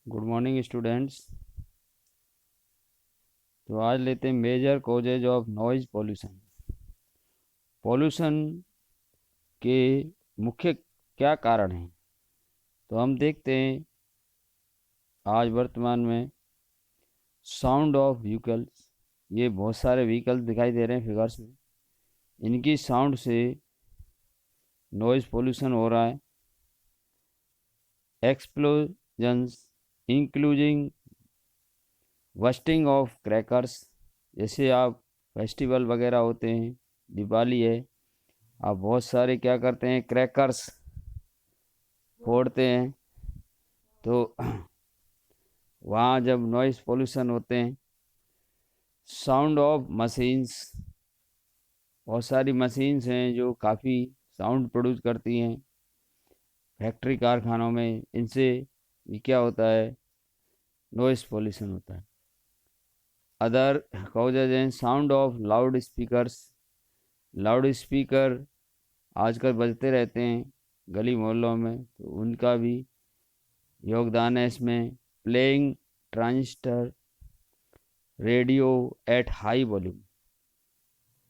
Good morning students. तो आज लेते हैं major causes of noise pollution. Pollution के मुख्य क्या कारण हैं? तो हम देखते हैं आज वर्तमान में साउंड ऑफ व्हीकल्स। ये बहुत सारे व्हीकल्स दिखाई दे रहे हैं फिगर्स में। इनकी साउंड से नॉइज पोल्यूशन हो रहा है। Explosions including bursting of crackers. जैसे आप फेस्टिवल वगैरह होते हैं, दिवाली है, आप बहुत सारे क्या करते हैं, क्रैकर्स फोड़ते हैं। तो वहाँ जब नॉइस पोल्यूशन होते हैं। साउंड ऑफ मशीन्स, बहुत सारी मशीन्स हैं जो काफ़ी साउंड प्रोड्यूस करती हैं फैक्ट्री कारखानों में। इनसे भी क्या होता है, नॉइस पोल्यूशन होता है। अदर कॉजेज हैं sound of loud speakers. Loud speaker आजकल बजते रहते हैं गली मोहल्लों में, तो उनका भी योगदान है इसमें। Playing transistor radio at high volume.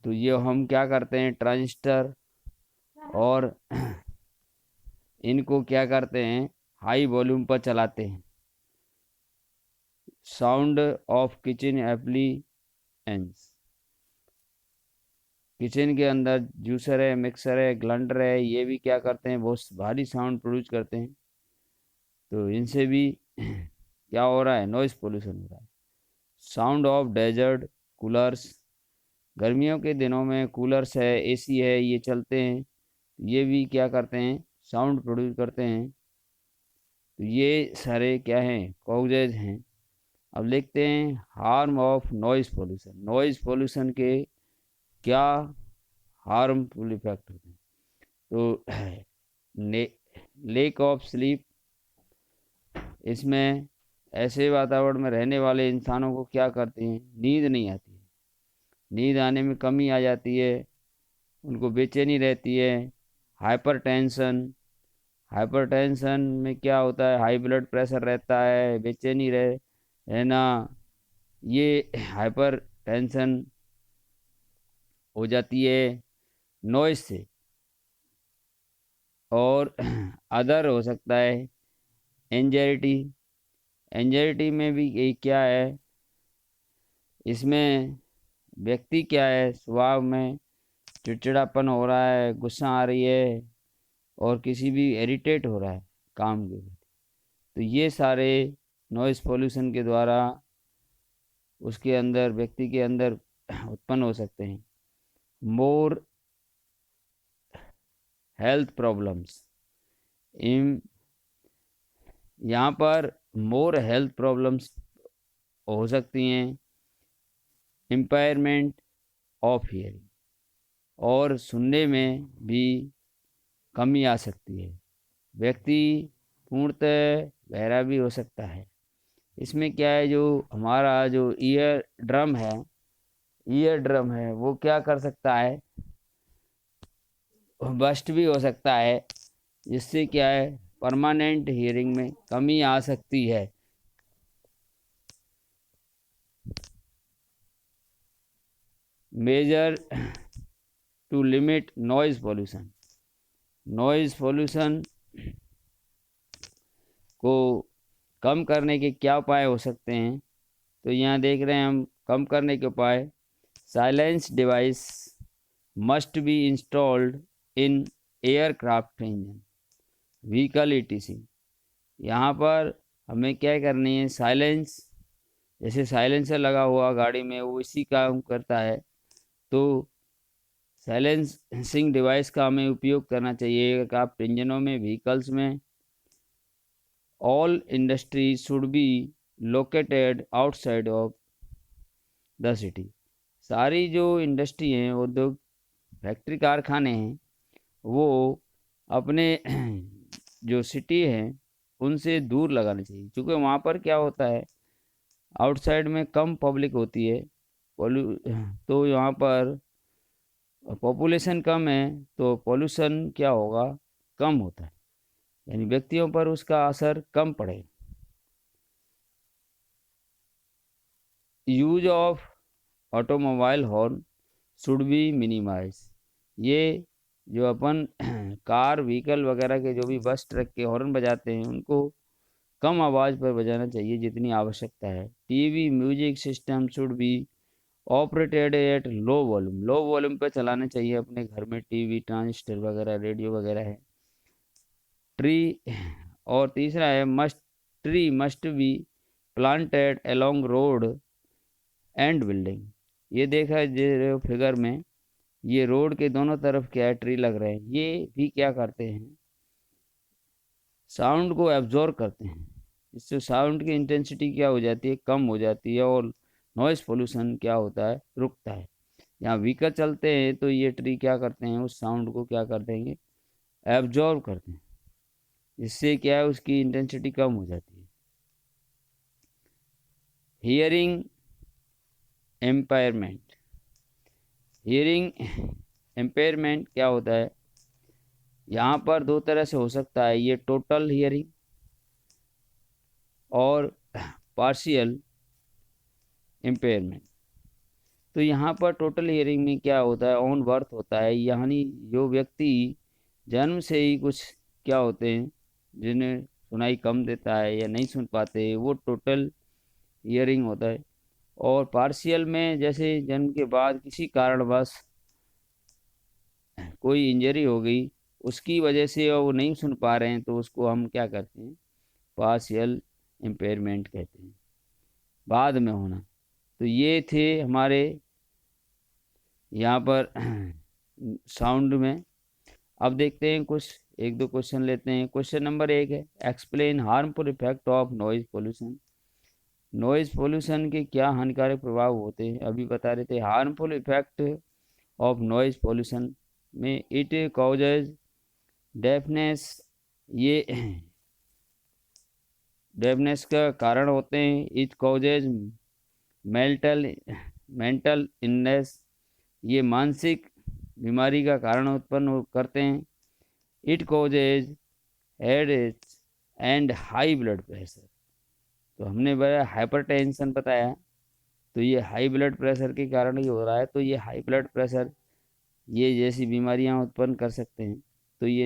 तो ये हम क्या करते हैं, ट्रांजिस्टर और इनको क्या करते हैं, हाई वॉल्यूम पर चलाते हैं। Sound of kitchen appliance. Kitchen के अंदर जूसर है, मिक्सर है, ग्राइंडर है, ये भी क्या करते हैं, बहुत भारी साउंड प्रोड्यूस करते हैं। तो इनसे भी क्या हो रहा है, नॉइस पोल्यूशन हो रहा है। Sound of desert coolers. गर्मियों के दिनों में कूलर्स है, एसी है, ये चलते हैं, ये भी क्या करते हैं, साउंड प्रोड्यूस करते हैं। तो ये सारे क्या हैं, कॉजेज हैं। अब देखते हैं harm of noise pollution. Noise pollution के क्या हार्मफुल इफेक्ट होते हैं। तो लेक ऑफ स्लीप। इसमें ऐसे वातावरण में रहने वाले इंसानों को क्या करते हैं, नींद नहीं आती है। नींद आने में कमी आ जाती है, उनको बेचैनी रहती है। हाइपरटेंशन। हाइपरटेंशन में क्या होता है, हाई ब्लड प्रेशर रहता है, बेचैनी रहना। ये हाइपर टेंशन हो जाती है नॉइज से। और अदर हो सकता है एंजाइटी। एंजाइटी में भी ये क्या है, इसमें व्यक्ति क्या है, स्वभाव में चिड़चिड़ापन हो रहा है, गुस्सा आ रही है, और किसी भी इरिटेट हो रहा है काम के प्रति। तो ये सारे नॉइस पोल्यूशन के द्वारा उसके अंदर, व्यक्ति के अंदर उत्पन्न हो सकते हैं। More health problems. इन यहाँ पर मोर हेल्थ प्रॉब्लम्स हो सकती हैं। इम्पायरमेंट ऑफ हियरिंग, और सुनने में भी कमी आ सकती है। व्यक्ति पूर्णतः बहरा भी हो सकता है। इसमें क्या है, जो हमारा जो ईयर ड्रम है वो क्या कर सकता है, बस्ट भी हो सकता है, जिससे क्या है, परमानेंट हियरिंग में कमी आ सकती है। Measure to limit noise pollution. Noise pollution को कम करने के क्या उपाय हो सकते हैं? तो यहाँ देख रहे हैं हम कम करने के उपाय। Silence device must be installed in aircraft engine vehicle etc. यहाँ पर हमें क्या करनी है, साइलेंस, जैसे साइलेंसर लगा हुआ गाड़ी में वो इसी काम करता है, तो साइलेंसिंग डिवाइस का हमें उपयोग करना चाहिए एयरक्राफ्ट इंजनों में, व्हीकल्स में। All industries should be located outside of the city. सारी जो इंडस्ट्री हैं, उद्योग, फैक्ट्री, कारखाने हैं, वो अपने जो सिटी है उनसे दूर लगाने चाहिए, क्योंकि वहाँ पर क्या होता है, आउटसाइड में कम पब्लिक होती है, पोल्यू तो यहाँ पर पॉपुलेशन कम है, तो पॉल्यूशन क्या होगा, कम होता है, यानी व्यक्तियों पर उसका असर कम पड़ेगा। Use of automobile horn should be minimise. ये जो अपन कार व्हीकल वगैरह के जो भी बस ट्रक के हॉर्न बजाते हैं उनको कम आवाज़ पर बजाना चाहिए जितनी आवश्यकता है। TV music system should be operated at low volume. Low volume पे चलाने चाहिए अपने घर में टीवी ट्रांजिस्टर वगैरह रेडियो वगैरह है। ट्री और तीसरा है must be planted along road and building. ये देखा है जो फिगर में, ये रोड के दोनों तरफ क्या है ट्री लग रहे हैं। ये भी क्या करते हैं, साउंड को एब्जॉर्ब करते हैं। इससे साउंड की इंटेंसिटी क्या हो जाती है, कम हो जाती है, और नॉइस पोल्यूशन क्या होता है, रुकता है। यहाँ व्हीकल चलते हैं तो ये ट्री क्या करते हैं, उस साउंड को क्या कर देंगे, एब्जॉर्ब करते हैं। इससे क्या है, उसकी इंटेंसिटी कम हो जाती है। हियरिंग एम्पायरमेंट। हियरिंग एम्पेयरमेंट क्या होता है, यहाँ पर दो तरह से हो सकता है, ये टोटल हियरिंग और पार्शियल एम्पेयरमेंट। तो यहाँ पर टोटल हियरिंग में क्या होता है, ऑन बर्थ होता है, यानी जो व्यक्ति जन्म से ही कुछ क्या होते हैं जिन्हें सुनाई कम देता है या नहीं सुन पाते, वो टोटल हियरिंग होता है। और पार्शियल में जैसे जन्म के बाद किसी कारणवश कोई इंजरी हो गई, उसकी वजह से वो नहीं सुन पा रहे हैं, तो उसको हम क्या करते हैं, पार्शियल इम्पेयरमेंट कहते हैं, बाद में होना। तो ये थे हमारे यहाँ पर साउंड में। अब देखते हैं कुछ एक दो क्वेश्चन लेते हैं। क्वेश्चन नंबर 1 है, explain harmful effect of noise pollution. Noise pollution के क्या हानिकारक प्रभाव होते हैं, अभी बता रहे थे। Harmful effect of noise pollution में इट कॉजेज डेफनेस, ये डेफनेस का कारण होते हैं। It causes mental mental illness, ये मानसिक बीमारी का कारण उत्पन्न करते हैं। It causes headache and high blood pressure. तो हमने बताया हाइपरटेंशन बताया, तो ये हाई ब्लड प्रेशर के कारण ही हो रहा है। तो ये हाई ब्लड प्रेशर ये जैसी बीमारियां उत्पन्न कर सकते हैं। तो ये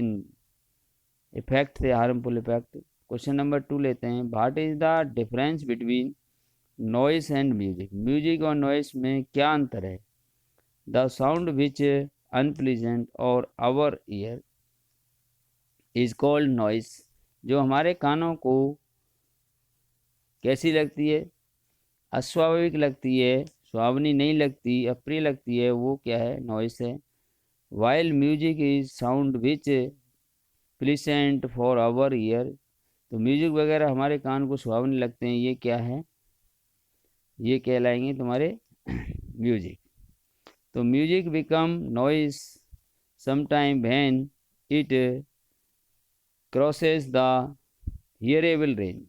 इफेक्ट थे, हार्मफुल इफेक्ट। क्वेश्चन नंबर 2 लेते हैं, what is the difference between noise and music. Music और नॉइस में क्या अंतर है। द साउंड विच अनप्लीजेंट और our ear is called noise. जो हमारे कानों को कैसी लगती है, अस्वाभाविक लगती है, सुहावनी नहीं लगती, अप्रिय लगती है, वो क्या है, नॉइस है। While music is sound which pleasant for our ear. तो म्यूजिक वगैरह हमारे कान को सुहावने लगते हैं, ये क्या है, ये कहलाएंगे तुम्हारे म्यूजिक। तो music become noise sometime when it crosses the hearable range.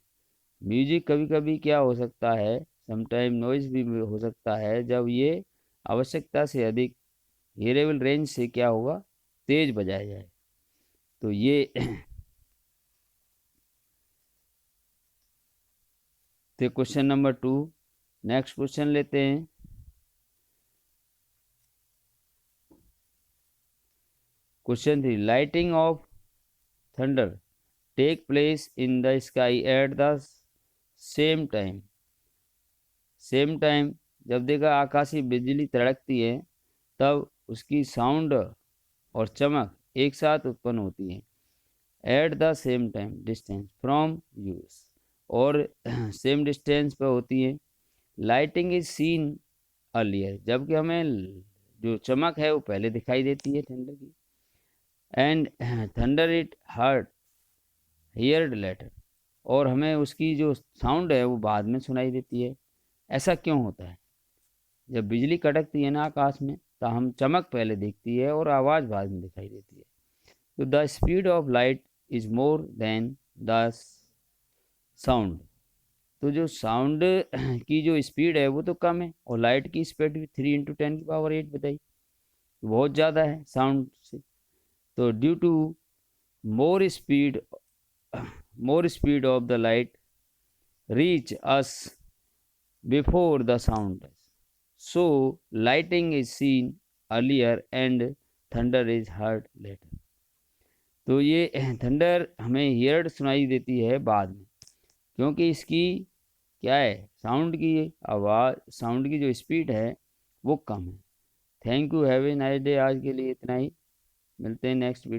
Music कभी कभी क्या हो सकता है, समटाइम नॉइस भी हो सकता है, जब ये आवश्यकता से अधिक हियरेबल रेंज से क्या होगा, तेज बजाया जाए। तो ये तो क्वेश्चन नंबर 2। नेक्स्ट क्वेश्चन लेते हैं। Question 3, lighting of thunder take place in the sky at the same time. Same time, जब देखा आकाशीय बिजली तड़कती है तब उसकी साउंड और चमक एक साथ उत्पन्न होती है। Eight the same time distance from use, और सेम डिस्टेंस पे होती है। लाइटिंग इज सीन अर्लियर, जबकि हमें जो चमक है वो पहले दिखाई देती है ठंडर की। And thunder it hurt heard later, और हमें उसकी जो साउंड है वो बाद में सुनाई देती है। ऐसा क्यों होता है, जब बिजली कड़कती है ना आकाश में, तो हम चमक पहले दिखती है और आवाज़ बाद में दिखाई देती है। तो the speed of light is more than the sound. तो जो साउंड की जो स्पीड है वो तो कम है, और लाइट की स्पीड भी 3 × 10⁸ बताई, बहुत ज़्यादा है साउंड से। तो due to more speed more speed of the light reach us before the sound. So lightning is seen earlier and thunder is heard later. तो ये थंडर हमें हियर्ड सुनाई देती है बाद में, क्योंकि इसकी क्या है, साउंड की आवाज़, साउंड की जो स्पीड है वो कम है। Thank you, have a nice day. आज के लिए इतना ही, मिलते हैं नेक्स्ट वीडियो।